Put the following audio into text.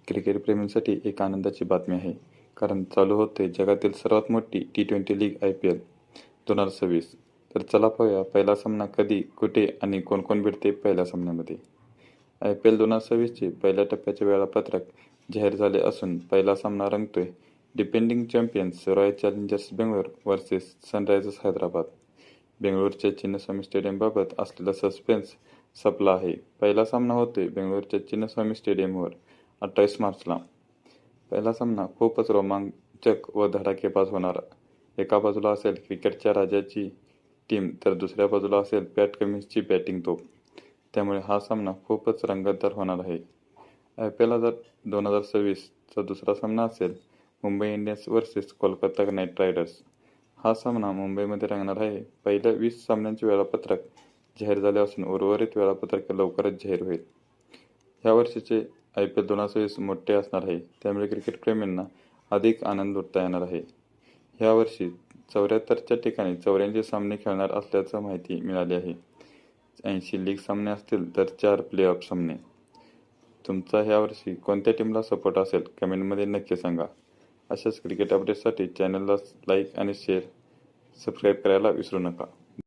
क्रिकेटप्रेमींसाठी एक आनंदाची बातमी आहे. कारण चालू होते जगातील सर्वात मोठी T20 लीग IPL 2026. तर चला पाहूया पहिला सामना कधी, कुठे आणि कोण भिडते पहिल्या सामन्यामध्ये. IPL 2026चे पहिल्या टप्प्याचे वेळापत्रक जाहीर झाले असून पहिला सामना रंगतोय defending champions Royal Challengers Bengaluru versus Sunrisers Hyderabad. बेंगळुरूच्या चिन्नस्वामी स्टेडियमबाबत असलेला सस्पेन्स संपला आहे. पहिला सामना होतोय बेंगळुरूच्या चिन्नस्वामी स्टेडियमवर 28 मार्चला. पहिला सामना खूपच रोमांचक व धडाकेबाज होणार. एका बाजूला असेल क्रिकेटच्या राजाची टीम तर दुसऱ्या बाजूला असेल पॅट कमिन्सची बॅटिंग तोफ. त्यामुळे हा सामना खूपच रंगतदार होणार आहे. IPL 2026चा दुसरा सामना असेल Mumbai Indians versus Kolkata night riders. हा सामना मुंबईमध्ये रंगणार आहे. पहिल्या 20 सामन्यांचे वेळापत्रक जाहीर झाले असून उर्वरित वेळापत्रक लवकरच जाहीर होईल. ह्या वर्षीचे IPL 2026 मोठे असणार आहे. त्यामुळे क्रिकेटप्रेमींना अधिक आनंद लुटता येणार आहे. यावर्षी 74च्या ठिकाणी 84 सामने खेळणार असल्याचं माहिती मिळाली आहे. 80 लीग सामने असतील तर 4 प्ले-ऑफ सामने. तुमचा ह्यावर्षी कोणत्या टीमला सपोर्ट असेल कमेंटमध्ये नक्की सांगा. अशाच क्रिकेट अपडेट्ससाठी चॅनलला लाईक आणि सबस्क्राईब करायला विसरू नका.